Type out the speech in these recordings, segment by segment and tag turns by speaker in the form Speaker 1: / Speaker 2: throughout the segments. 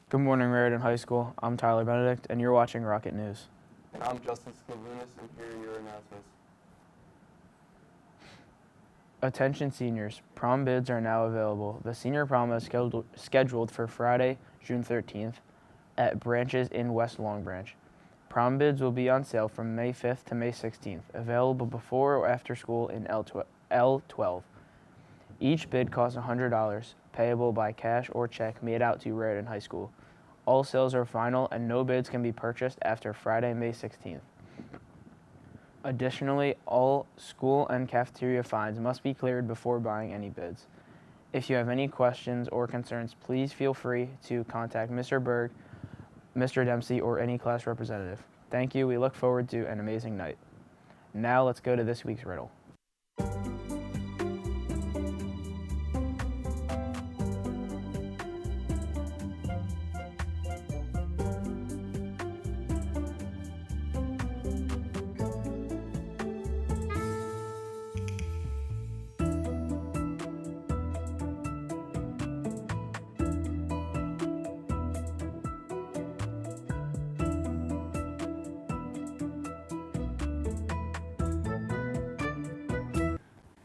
Speaker 1: Good morning, Raritan High School. I'm Tyler Benedict, and you're watching Rocket News.
Speaker 2: And I'm Justin Sclavunas, and here are your announcements.
Speaker 1: Attention seniors, prom bids are now available. The senior prom is scheduled for Friday, June 13th at branches in West Long Branch. Prom bids will be on sale from May 5th to May 16th, available before or after school in L12. Each bid costs $100, payable by cash or check made out to Raritan High School. All sales are final and no bids can be purchased after Friday, May 16th. Additionally, all school and cafeteria fines must be cleared before buying any bids. If you have any questions or concerns, please feel free to contact Mr. Berg, Mr. Dempsey, or any class representative. Thank you. We look forward to an amazing night. Now let's go to this week's riddle.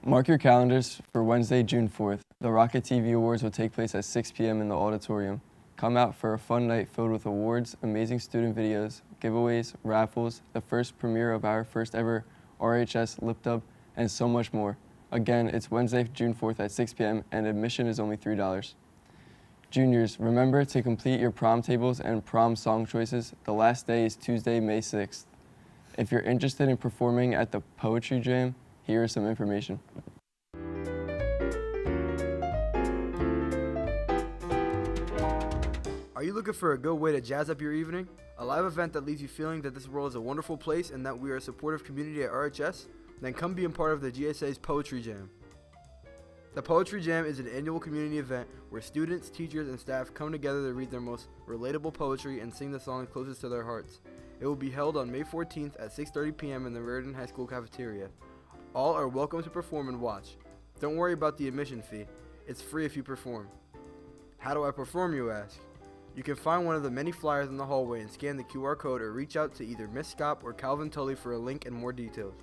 Speaker 2: Mark your calendars for Wednesday, June 4th. The Rocket TV Awards will take place at 6 p.m. in the auditorium. Come out for a fun night filled with awards, amazing student videos, giveaways, raffles, the first premiere of our first ever RHS Lip Dub, and so much more. Again, it's Wednesday, June 4th at 6 p.m. and admission is only $3. Juniors, remember to complete your prom tables and prom song choices. The last day is Tuesday, May 6th. If you're interested in performing at the Poetry Jam, here is some information.
Speaker 3: Are you looking for a good way to jazz up your evening? A live event that leaves you feeling that this world is a wonderful place and that we are a supportive community at RHS? Then come be a part of the GSA's Poetry Jam. The Poetry Jam is an annual community event where students, teachers, and staff come together to read their most relatable poetry and sing the songs closest to their hearts. It will be held on May 14th at 6:30 p.m. in the Raritan High School cafeteria. All are welcome to perform and watch. Don't worry about the admission fee. It's free if you perform. How do I perform, you ask? You can find one of the many flyers in the hallway and scan the QR code or reach out to either Miss Scott or Calvin Tully for a link and more details.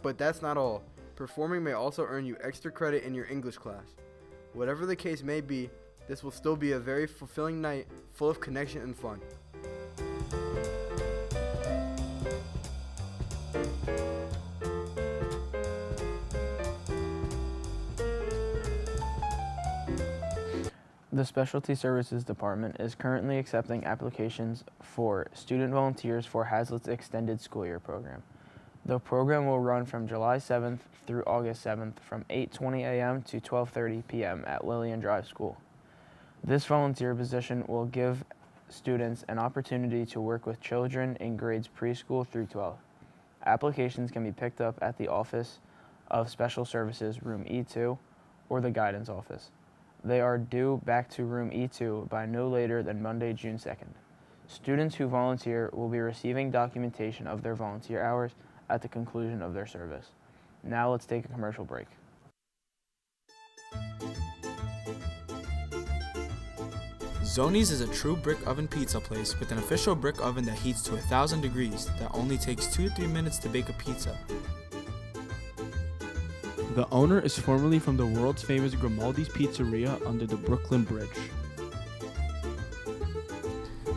Speaker 3: But that's not all. Performing may also earn you extra credit in your English class. Whatever the case may be, this will still be a very fulfilling night full of connection and fun.
Speaker 1: The Specialty Services Department is currently accepting applications for student volunteers for Hazlitt's Extended School Year program. The program will run from July 7th through August 7th from 8:20 a.m. to 12:30 p.m. at Lillian Drive School. This volunteer position will give students an opportunity to work with children in grades preschool through 12. Applications can be picked up at the Office of Special Services, Room E2, or the Guidance Office. They are due back to Room E2 by no later than Monday, June 2nd. Students who volunteer will be receiving documentation of their volunteer hours at the conclusion of their service. Now let's take a commercial break.
Speaker 4: Zoni's is a true brick oven pizza place with an official brick oven that heats to 1,000 degrees that only takes 2 to 3 minutes to bake a pizza.
Speaker 5: The owner is formerly from the world's famous Grimaldi's Pizzeria under the Brooklyn Bridge.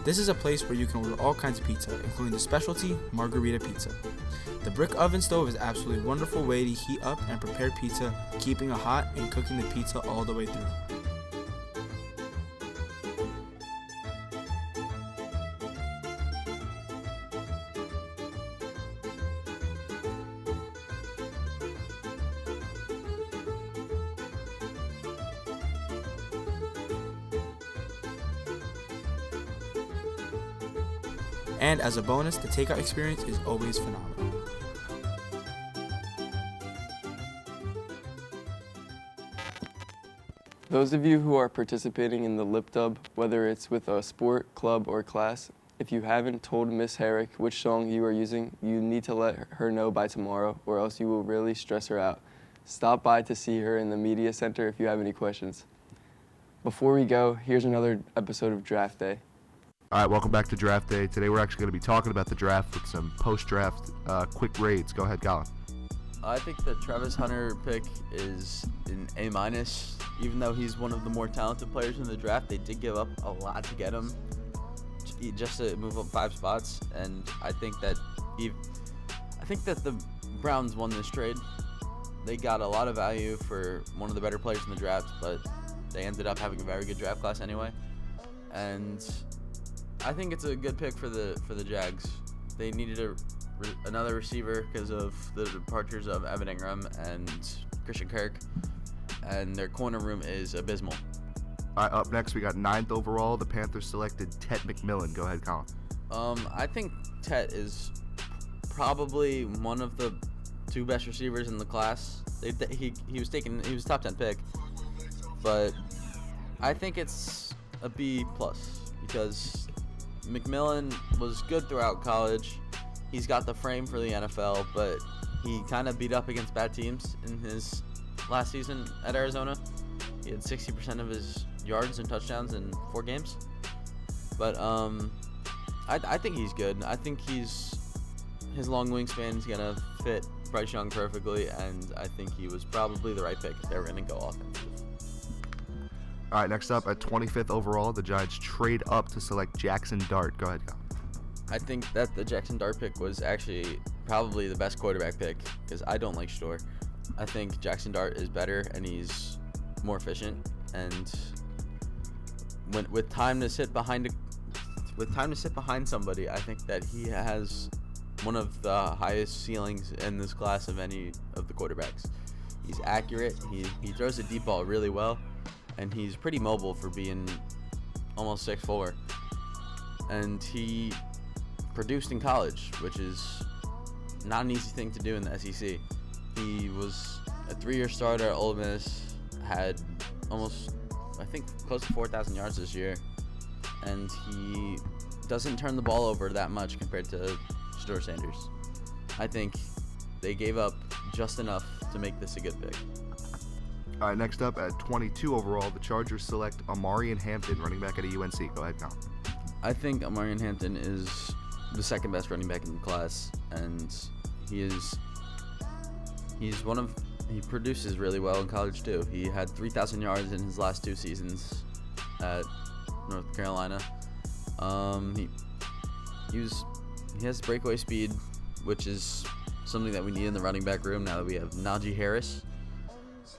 Speaker 4: This is a place where you can order all kinds of pizza, including the specialty margarita pizza. The brick oven stove is an absolutely wonderful way to heat up and prepare pizza, keeping it hot and cooking the pizza all the way through. And as a bonus, the takeout experience is always phenomenal.
Speaker 2: Those of you who are participating in the Lip Dub, whether it's with a sport, club, or class, if you haven't told Miss Herrick which song you are using, you need to let her know by tomorrow, or else you will really stress her out. Stop by to see her in the media center if you have any questions. Before we go, here's another episode of Draft Day.
Speaker 6: All right, welcome back to Draft Day. Today we're actually going to be talking about the draft with some post-draft quick grades. Go ahead, Colin.
Speaker 7: I think the Travis Hunter pick is an A-, even though he's one of the more talented players in the draft. They did give up a lot to get him, just to move up 5 spots. And I think that the Browns won this trade. They got a lot of value for one of the better players in the draft, but they ended up having a very good draft class anyway. And I think it's a good pick for the Jags. They needed another receiver because of the departures of Evan Ingram and Christian Kirk, and their corner room is abysmal.
Speaker 6: All right, up next we got 9th overall. The Panthers selected Tet McMillan. Go ahead, Colin.
Speaker 7: I think Tet is probably one of the 2 best receivers in the class. He was top 10 pick, but I think it's a B+ because McMillan was good throughout college. He's got the frame for the NFL, but he kind of beat up against bad teams in his last season at Arizona. He had 60% of his yards and touchdowns in 4 games. But I think he's good. I think his long wingspan is going to fit Bryce Young perfectly, and I think he was probably the right pick if they were going to go offensive.
Speaker 6: All right, next up at 25th overall, the Giants trade up to select Jackson Dart. Go ahead, Colin.
Speaker 7: I think that the Jackson Dart pick was actually probably the best quarterback pick because I don't like Shore. I think Jackson Dart is better and he's more efficient. And with time to sit behind somebody, I think that he has one of the highest ceilings in this class of any of the quarterbacks. He's accurate. He throws the deep ball really well, and he's pretty mobile for being almost 6'4". And he produced in college, which is not an easy thing to do in the SEC. He was a 3-year starter at Ole Miss, had almost, I think, close to 4,000 yards this year, and he doesn't turn the ball over that much compared to Shedeur Sanders. I think they gave up just enough to make this a good pick.
Speaker 6: All right, next up at 22 overall, the Chargers select Amarian Hampton, running back at UNC. Go ahead, Colin.
Speaker 7: I think Amarian Hampton is the 2nd best running back in the class, and he produces really well in college too. He had 3,000 yards in his last 2 seasons at North Carolina. He has breakaway speed, which is something that we need in the running back room now that we have Najee Harris.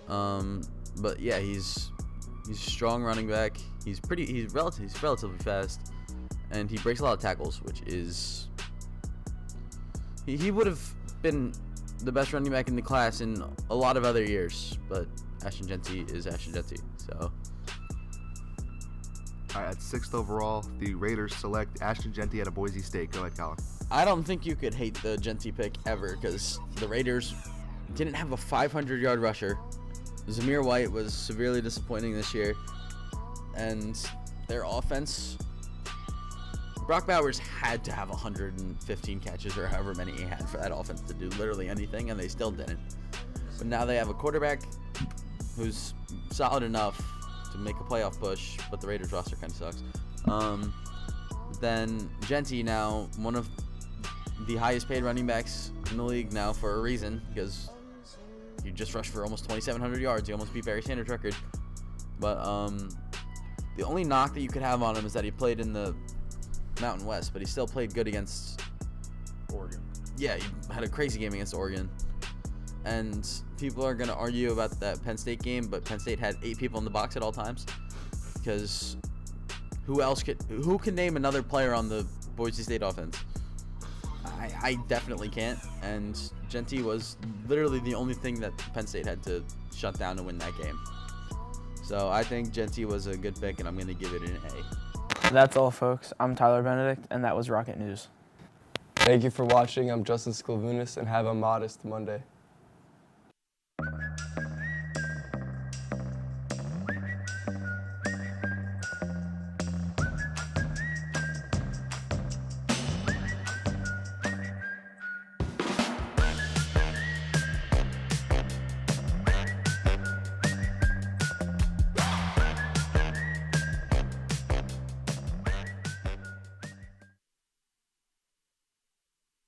Speaker 7: But yeah, he's a strong running back. He's relatively fast, and he breaks a lot of tackles, which is he would have been the best running back in the class in a lot of other years, but Ashton Jeanty is Ashton Jeanty. So
Speaker 6: All right, at 6th overall, the Raiders select Ashton Jeanty out of Boise State. Go ahead, Colin.
Speaker 7: I don't think you could hate the Jeanty pick ever because the Raiders didn't have a 500-yard rusher. Zamir White was severely disappointing this year, and their offense, Brock Bowers had to have 115 catches or however many he had for that offense to do literally anything, and they still didn't. But now they have a quarterback who's solid enough to make a playoff push, but the Raiders roster kind of sucks. Then Jeanty, now one of the highest paid running backs in the league now for a reason, because he just rushed for almost 2,700 yards. He almost beat Barry Sanders' record. But the only knock that you could have on him is that he played in the Mountain West, but he still played good against
Speaker 6: Oregon.
Speaker 7: Yeah, he had a crazy game against Oregon. And people are going to argue about that Penn State game, but Penn State had 8 people in the box at all times. Because who can name another player on the Boise State offense? I definitely can't. And Jeanty was literally the only thing that Penn State had to shut down to win that game. So I think Jeanty was a good pick, and I'm going to give it an A.
Speaker 1: That's all, folks. I'm Tyler Benedict, and that was Rocket News.
Speaker 2: Thank you for watching. I'm Justin Sklevunas, and have a modest Monday.